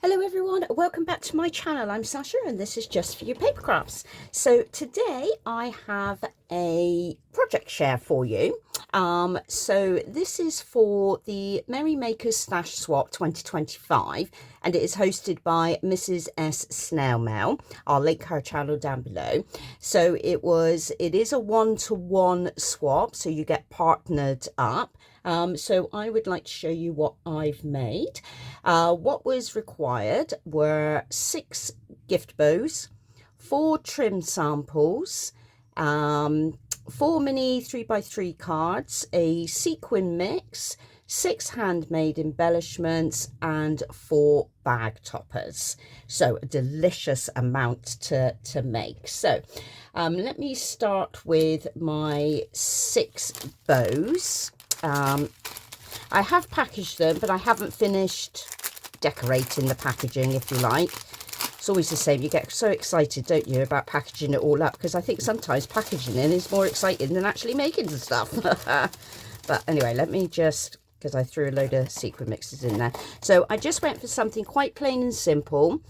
Hello everyone, welcome back to my channel. I'm Sasha and this is Just For You Paper Crafts. So today I have a project share for you. So this is for the Merry Makers Stash Swap 2025 and it is hosted by Mrs. S. Snail Mail. I'll link her channel down below. So it is a one-to-one swap, so you get partnered up. So I would like to show you what I've made. What was required were 6 gift bows, 4 trim samples, 4 mini 3x3 cards, a sequin mix, 6 handmade embellishments and 4 bag toppers. So a delicious amount to make. So let me start with my 6 bows. I have packaged them, but I haven't finished decorating the packaging, if you like. It's always the same. You get so excited, don't you, about packaging it all up, because I think sometimes packaging it is more exciting than actually making the stuff. But anyway, let me just, because I threw a load of sequin mixes in there. So I just went for something quite plain and simple,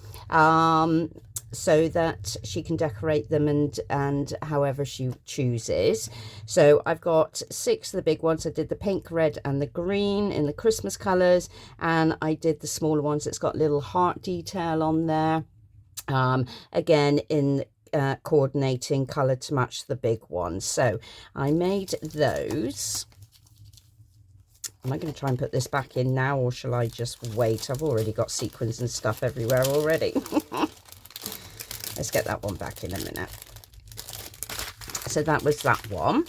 so that she can decorate them and however she chooses. So I've got 6 of the big ones. I did the pink, red and the green in the Christmas colours, and I did the smaller ones that's got little heart detail on there, again in coordinating colour to match the big ones. So I made those. Am I going to try and put this back in now, or shall I just wait? I've already got sequins and stuff everywhere already. Let's get that one back in a minute. So that was that one.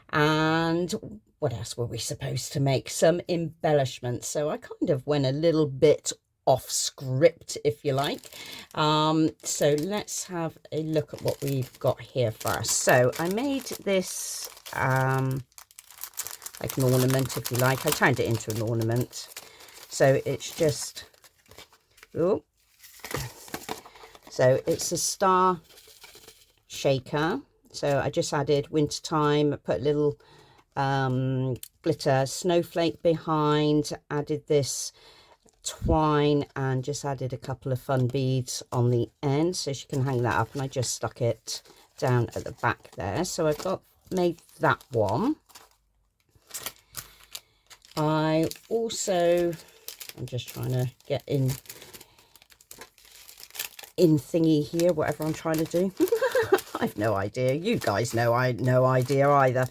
And what else were we supposed to make? Some embellishments. So I kind of went a little bit off script, if you like. So let's have a look at what we've got here first. So I made this like an ornament, if you like. I turned it into an ornament. So it's just, oh, so it's a star shaker. So I just added wintertime, put a little glitter snowflake behind, added this twine and just added a couple of fun beads on the end so she can hang that up, and I just stuck it down at the back there. So I've made that one. I also, I'm just trying to get in thingy here, whatever I'm trying to do. I've no idea. You guys know I no idea either.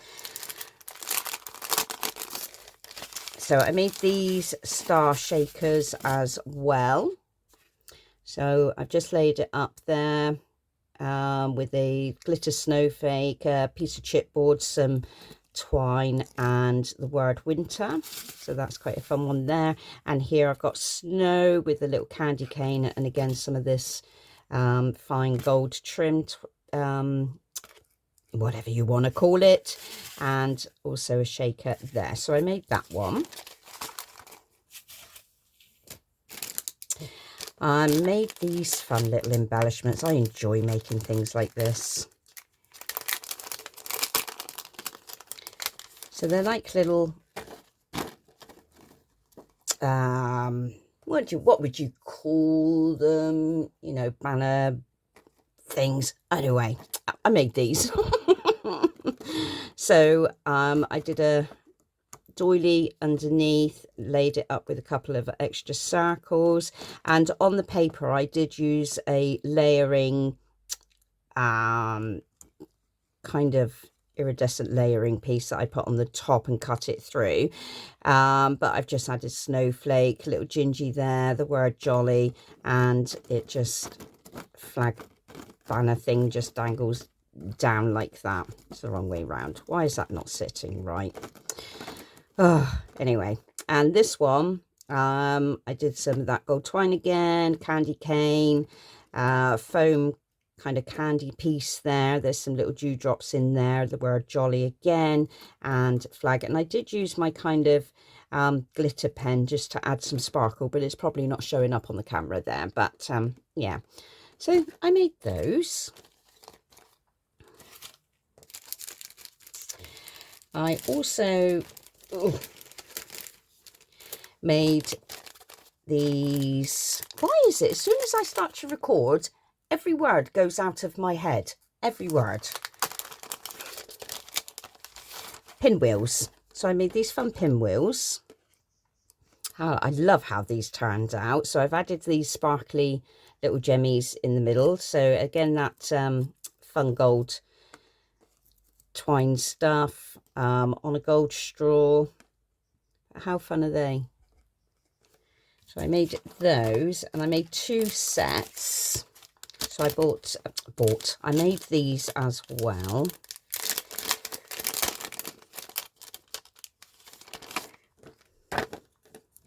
So I made these star shakers as well. So I've just laid it up there with a glitter snowflake, a piece of chipboard, some twine and the word winter. So that's quite a fun one there. And here I've got snow with a little candy cane, and again some of this fine gold trimmed, whatever you want to call it, and also a shaker there. So I made that one. I made these fun little embellishments. I enjoy making things like this. So they're like little what would you call them, you know, banner things. Anyway, I made these. So I did a doily underneath, laid it up with a couple of extra circles, and on the paper I did use a layering kind of iridescent layering piece that I put on the top and cut it through, but I've just added snowflake, little gingy there, the word jolly, and it just flag banner thing just dangles down like that. It's the wrong way round. Why is that not sitting right? Oh, anyway, and this one I did some of that gold twine again, candy cane, foam kind of candy piece there. There's some little dewdrops in there, the word jolly again, and flag. And I did use my kind of glitter pen just to add some sparkle, but it's probably not showing up on the camera there. But yeah, so I made those. I also made these. Why is it as soon as I start to record, every word goes out of my head? Every word. Pinwheels. So I made these fun pinwheels. I love how these turned out. So I've added these sparkly little gemmies in the middle. So again, that fun gold twine stuff on a gold straw. How fun are they? So I made those, and I made 2 sets. So I made these as well.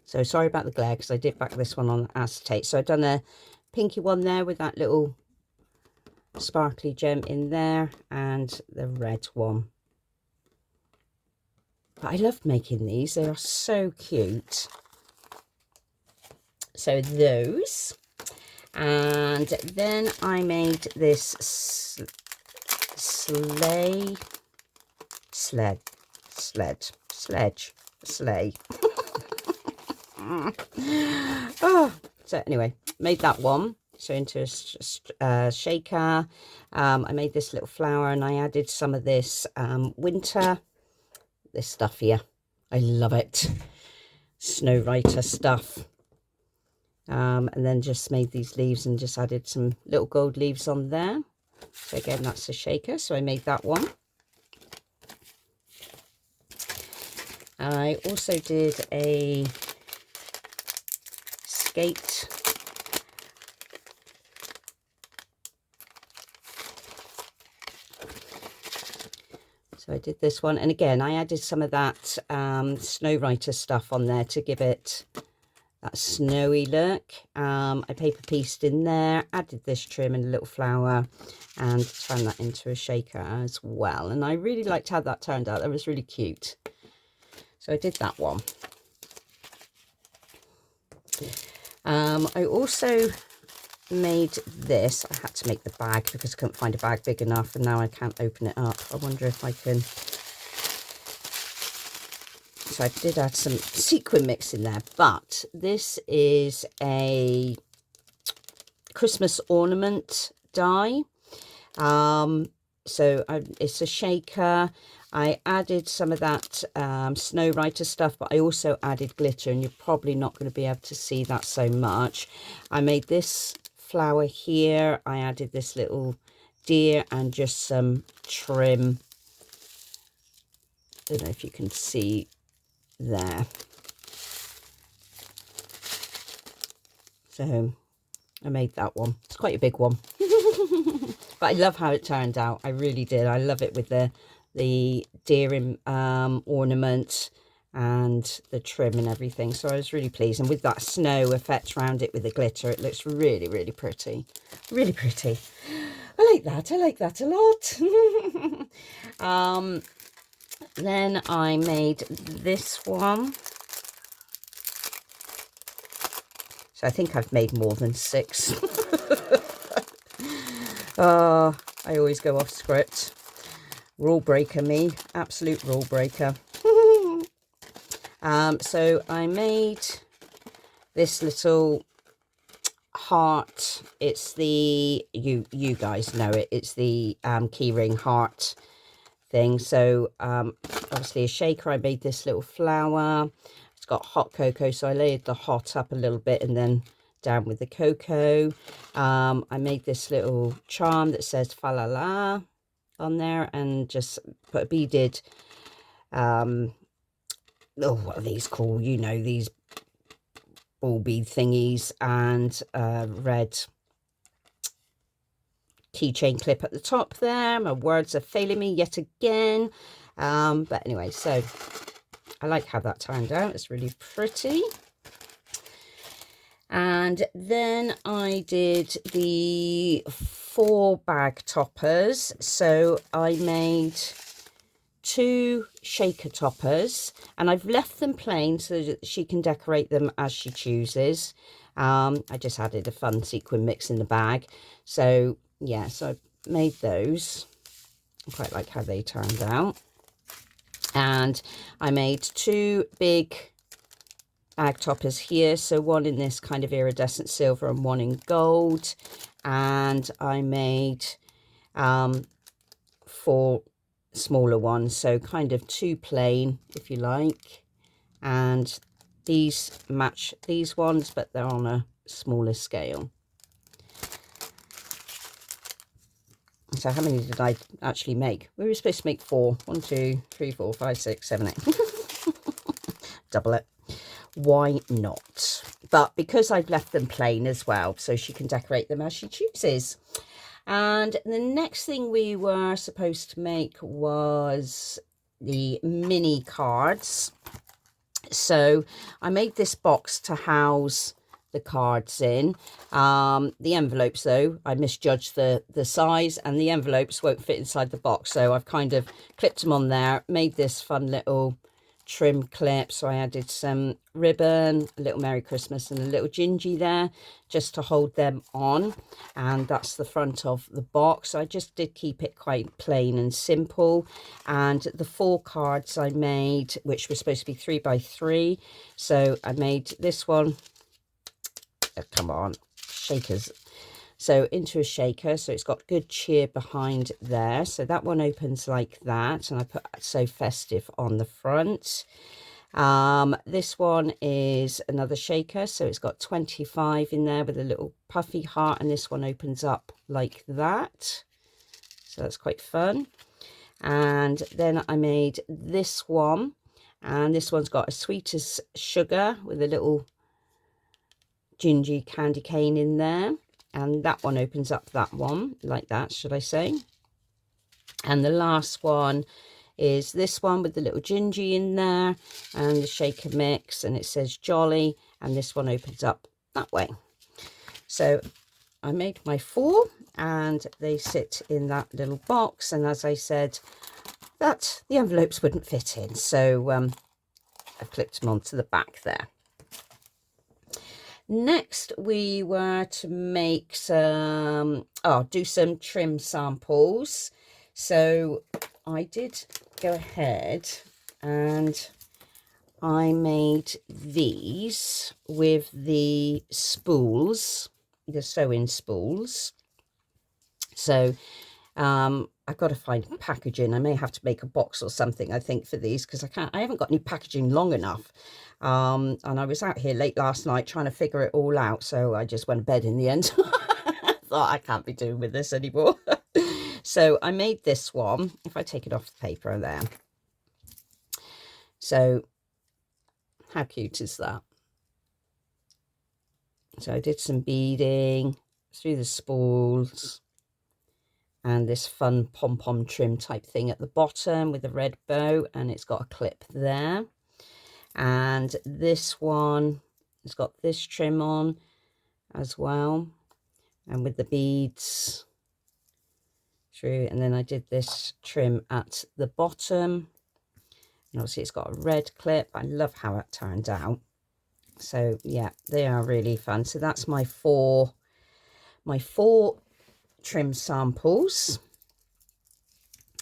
So sorry about the glare, because I did back this one on acetate. So I've done a pinky one there with that little sparkly gem in there, and the red one. But I loved making these. They are so cute. So those. And then I made this sleigh. Oh, so anyway, made that one. So into a shaker. I made this little flower, and I added some of this winter, this stuff here. I love it. Snow Writer stuff. And then just made these leaves and just added some little gold leaves on there. So again, that's a shaker. So I made that one. I also did a skate. So I did this one. And again, I added some of that Snow Writer stuff on there to give it that snowy look. I paper pieced in there, added this trim and a little flower, and turned that into a shaker as well. And I really liked how that turned out. That was really cute. So I did that one. I also made this. I had to make the bag because I couldn't find a bag big enough, and now I can't open it up. I wonder if I can. So I did add some sequin mix in there, but this is a Christmas ornament die. It's a shaker. I added some of that Snow Writer stuff, but I also added glitter, and you're probably not going to be able to see that so much. I made this flower here. I added this little deer and just some trim. I don't know if you can see there. So I made that one. It's quite a big one. But I love how it turned out. I really did. I love it with the deer ornament and the trim and everything. So I was really pleased. And with that snow effect around it with the glitter, it looks really, really pretty. Really pretty. I like that. I like that a lot. Then I made this one. So I think I've made more than 6. I always go off script. Rule breaker me. Absolute rule breaker. So I made this little heart. It's the, you guys know it. It's the keyring heart thing. So obviously a shaker. I made this little flower. It's got hot cocoa, so I layered the hot up a little bit and then down with the cocoa. I made this little charm that says fa la la on there, and just put a beaded what are these called? You know, these ball bead thingies, and red keychain clip at the top there. My words are failing me yet again. But anyway, so I like how that turned out. It's really pretty. And then I did the 4 bag toppers. So I made 2 shaker toppers, and I've left them plain so that she can decorate them as she chooses. I just added a fun sequin mix in the bag. So yeah, so I made those. I quite like how they turned out. And I made 2 big bag toppers here. So one in this kind of iridescent silver and one in gold. And I made 4 smaller ones. So kind of 2 plain, if you like. And these match these ones, but they're on a smaller scale. So how many did I actually make? We were supposed to make 4. 1, 2, 3, 4, 5, 6, 7, 8. Double it. Why not? But because I've left them plain as well, so she can decorate them as she chooses. And the next thing we were supposed to make was the mini cards. So I made this box to house the cards in. The envelopes, though, I misjudged the size, and the envelopes won't fit inside the box. So I've kind of clipped them on there, made this fun little trim clip. So I added some ribbon, a little Merry Christmas and a little gingy there just to hold them on, and that's the front of the box. I just did keep it quite plain and simple. And the 4 cards I made, which were supposed to be 3 by 3, so I made this one, come on, shakers, so into a shaker, so it's got good cheer behind there. So that one opens like that, and I put So Festive on the front. This one is another shaker, so it's got 25 in there with a little puffy heart, and this one opens up like that, so that's quite fun. And then I made this one, and this one's got a Sweet as Sugar with a little gingy candy cane in there, and that one opens up that one like that, should I say. And the last one is this one with the little gingy in there and the shaker mix, and it says Jolly, and this one opens up that way. So I made my 4, and they sit in that little box, and as I said, that the envelopes wouldn't fit in, so I've clipped them onto the back there. Next, we were to make some, do some trim samples. So I did go ahead and I made these with the spools, the sewing spools. So I've got to find packaging. I may have to make a box or something, I think, for these, because I haven't got any packaging long enough. And I was out here late last night trying to figure it all out, so I just went to bed in the end. Thought, I can't be doing with this anymore. So I made this one. If I take it off the paper there. So how cute is that? So I did some beading through the spools, and this fun pom-pom trim type thing at the bottom with a red bow, and it's got a clip there. And this one has got this trim on as well, and with the beads through. And then I did this trim at the bottom, and obviously it's got a red clip. I love how it turned out. So yeah, they are really fun. So that's my four trim samples.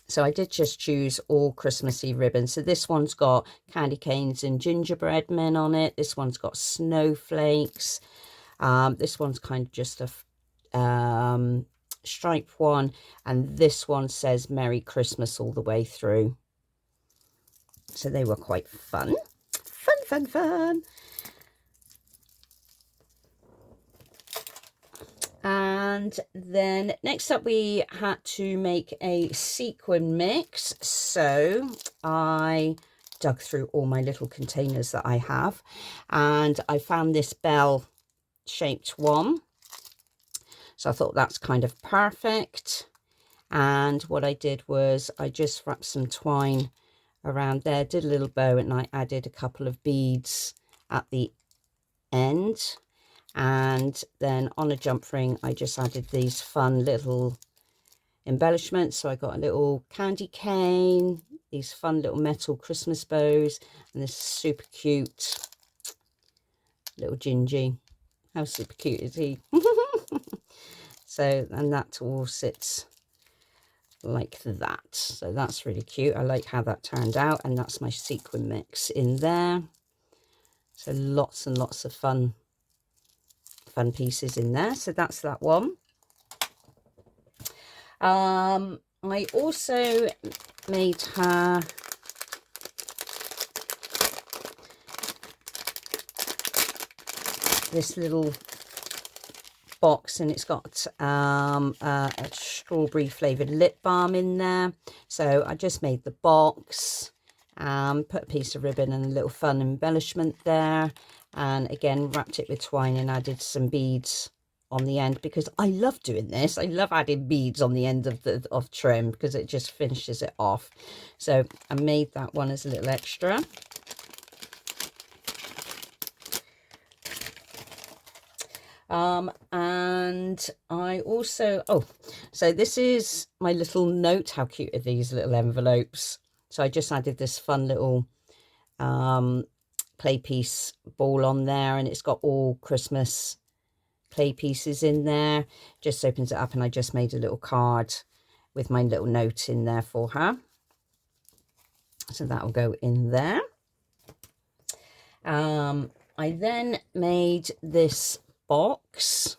So I did just choose all Christmassy ribbons. So this one's got candy canes and gingerbread men on it. This one's got snowflakes. This one's kind of just a stripe one. And this one says Merry Christmas all the way through. So they were quite fun. Fun. And then next up we had to make a sequin mix. So I dug through all my little containers that I have, and I found this bell shaped one. So I thought that's kind of perfect. And what I did was I just wrapped some twine around there, did a little bow, and I added a couple of beads at the end. And then on a jump ring, I just added these fun little embellishments. So I got a little candy cane, these fun little metal Christmas bows, and this super cute little Gingy. How super cute is he? So, and that all sits like that. So that's really cute. I like how that turned out, and that's my sequin mix in there. So lots and lots of fun pieces in there. So that's that one. I also made her this little box, and it's got a strawberry flavored lip balm in there. So I just made the box, put a piece of ribbon and a little fun embellishment there, and again wrapped it with twine and added some beads on the end, because I love doing this. I love adding beads on the end of trim because it just finishes it off. So I made that one as a little extra. And I also, so this is my little note. How cute are these little envelopes? So I just added this fun little clay piece ball on there, and it's got all Christmas clay pieces in there. Just opens it up, and I just made a little card with my little note in there for her. So that will go in there. I then made this box,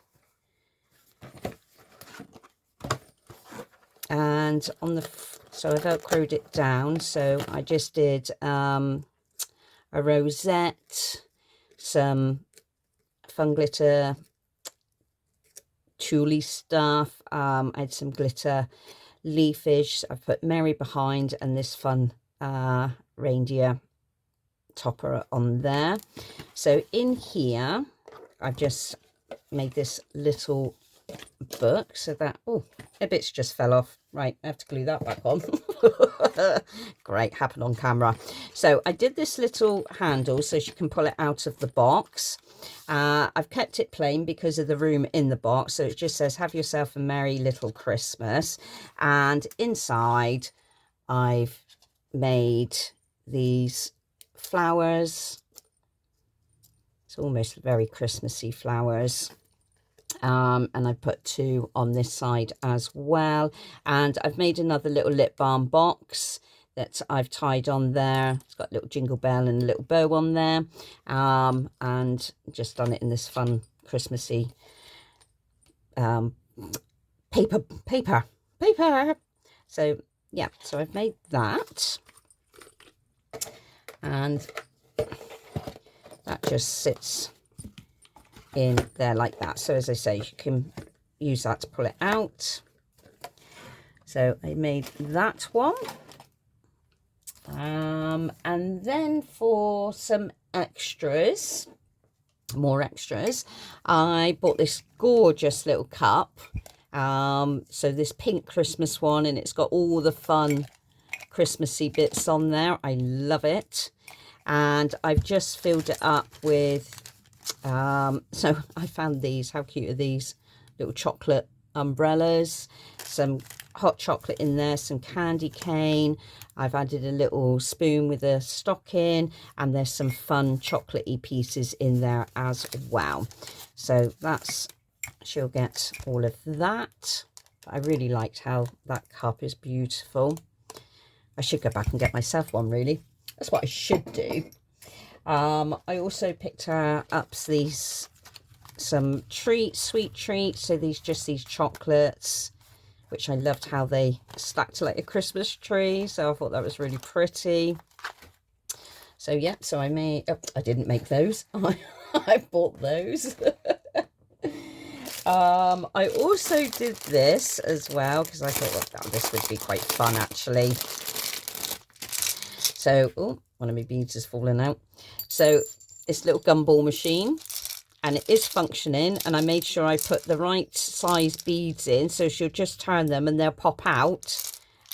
and on the so I velcroed it down. So I just did a rosette, some fun glitter tulle stuff, I had some glitter leafage. I've put Mary behind and this fun reindeer topper on there. So in here I've just made this little book, so that, oh, a bit's just fell off. Right, I have to glue that back on. Great, happened on camera. So I did this little handle so she can pull it out of the box. I've kept it plain because of the room in the box, so it just says have yourself a merry little Christmas. And inside I've made these flowers. It's almost very Christmassy flowers. And I put 2 on this side as well, and I've made another little lip balm box that I've tied on there. It's got a little jingle bell and a little bow on there, and just done it in this fun Christmassy paper. So yeah, so I've made that, and that just sits in there like that. So as I say, you can use that to pull it out. So I made that one, and then for some extras, more extras, I bought this gorgeous little cup. So this pink Christmas one, and it's got all the fun Christmassy bits on there. I love it. And I've just filled it up with so I found these. How cute are these little chocolate umbrellas? Some hot chocolate in there, some candy cane. I've added a little spoon with a stocking, and there's some fun chocolatey pieces in there as well. So that's, she'll get all of that. I really liked how that cup is beautiful. I should go back and get myself one, really. That's what I should do. I also picked her up some treats, sweet treats. So these chocolates, which I loved how they stacked like a Christmas tree. So I thought that was really pretty. So yeah, so I made, I didn't make those. I bought those. I also did this as well because I thought, well, this would be quite fun actually. So, oh, one of my beads has fallen out. So this little gumball machine, and it is functioning, and I made sure I put the right size beads in, so she'll just turn them and they'll pop out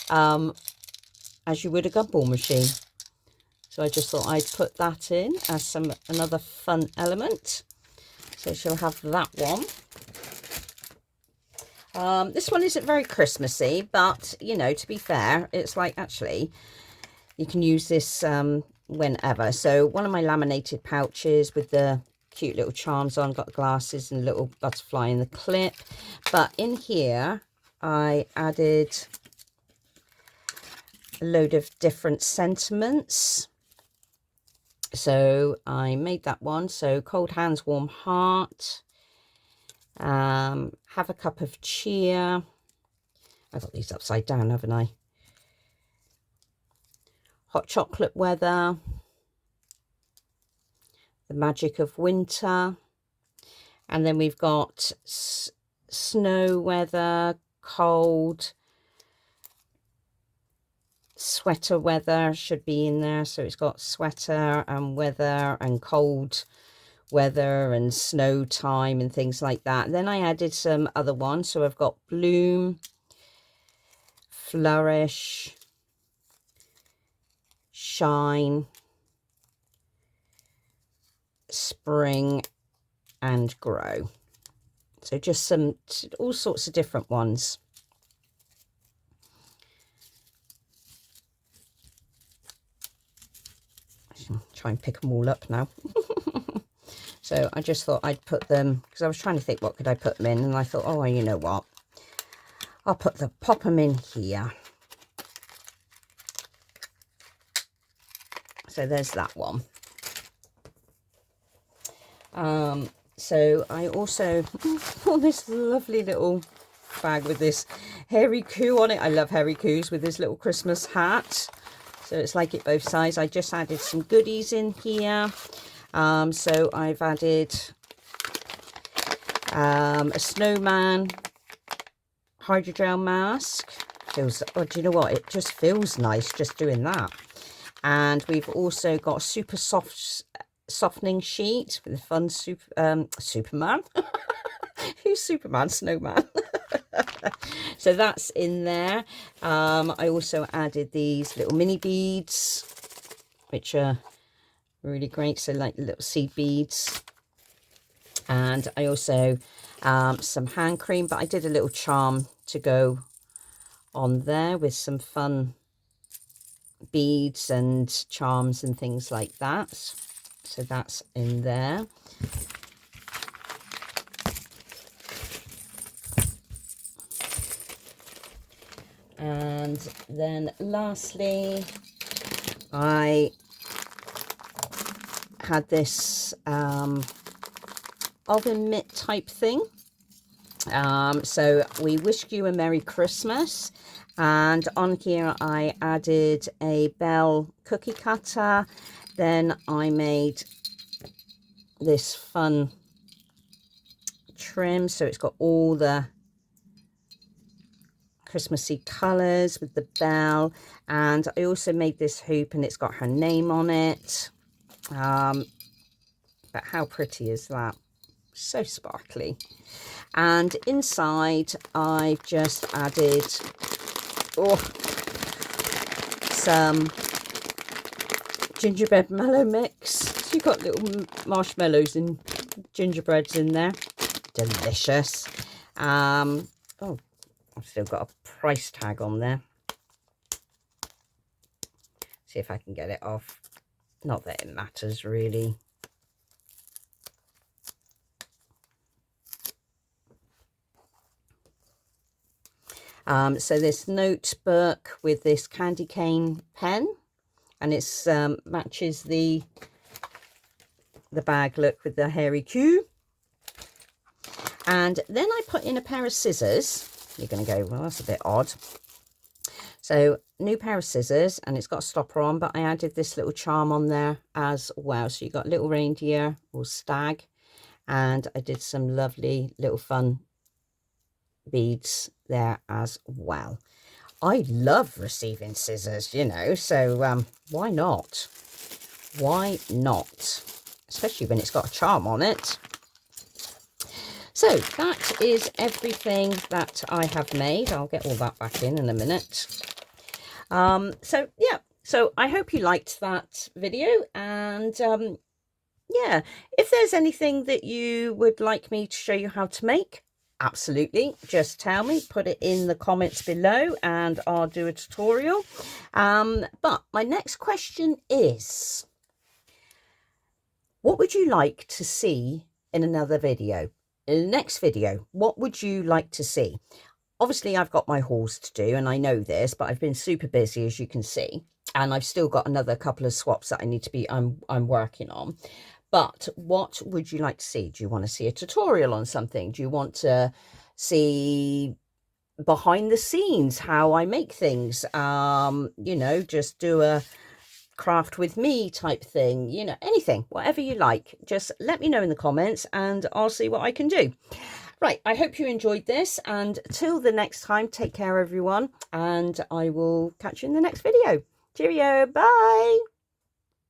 as you would a gumball machine. So I just thought I'd put that in as another fun element. So she'll have that one. This one isn't very Christmassy, but you know, to be fair, it's like actually you can use this whenever. So one of my laminated pouches with the cute little charms on, got glasses and a little butterfly in the clip. But in here I added a load of different sentiments. So I made that one. So cold hands, warm heart. Have a cup of cheer. I got these upside down, haven't I? Hot chocolate weather. The magic of winter. And then we've got snow weather, cold, sweater weather should be in there. So it's got sweater and weather and cold weather and snow time and things like that. And then I added some other ones. So I've got bloom, flourish, shine, spring, and grow. So just all sorts of different ones. I'll try and pick them all up now. So I just thought I'd put them, because I was trying to think what could I put them in, and I thought, oh, you know what, I'll pop them in here. So there's that one. So I also bought this lovely little bag with this Hairy Coo on it. I love Hairy Coos with this little Christmas hat. So it's like it both sides. I just added some goodies in here. So I've added a snowman hydrogel mask. Feels, oh, do you know what? It just feels nice just doing that. And we've also got a super soft softening sheet with a fun Superman. Who's Superman? Snowman. So that's in there. I also added these little mini beads, which are really great. So like little seed beads. And I also some hand cream, but I did a little charm to go on there with some fun beads and charms and things like that. So that's in there. And then lastly, I had this oven mitt type thing. So we wish you a Merry Christmas. And on here I added a bell cookie cutter. Then I made this fun trim, so it's got all the Christmassy colours with the bell. And I also made this hoop, and it's got her name on it. But how pretty is that? So sparkly. And inside I've just added some gingerbread mallow mix. So you've got little marshmallows and gingerbreads in there. Delicious. Oh, I've still got a price tag on there. See if I can get it off. Not that it matters really. So this notebook with this candy cane pen, and it's matches the bag look with the Hairy Coo. And then I put in a pair of scissors. You're going to go, well, that's a bit odd. So new pair of scissors, and it's got a stopper on, but I added this little charm on there as well. So you got little reindeer or stag, and I did some lovely little fun beads there as well. I love receiving scissors, you know, so why not? Why not? Especially when it's got a charm on it. So that is everything that I have made. I'll get all that back in a minute. So yeah, so I hope you liked that video, and yeah, if there's anything that you would like me to show you how to make, absolutely, just tell me, put it in the comments below and I'll do a tutorial. But my next question is, what would you like to see in another video? In the next video, what would you like to see? obviously I've got my hauls to do, and I know this, but I've been super busy, as you can see, and I've still got another couple of swaps that I need to be, I'm working on. But what would you like to see? Do you want to see a tutorial on something? Do you want to see behind the scenes how I make things? You know, just do a craft with me type thing, you know, anything, whatever you like. Just let me know in the comments and I'll see what I can do. Right, I hope you enjoyed this, and till the next time, take care everyone, and I will catch you in the next video. Cheerio, bye.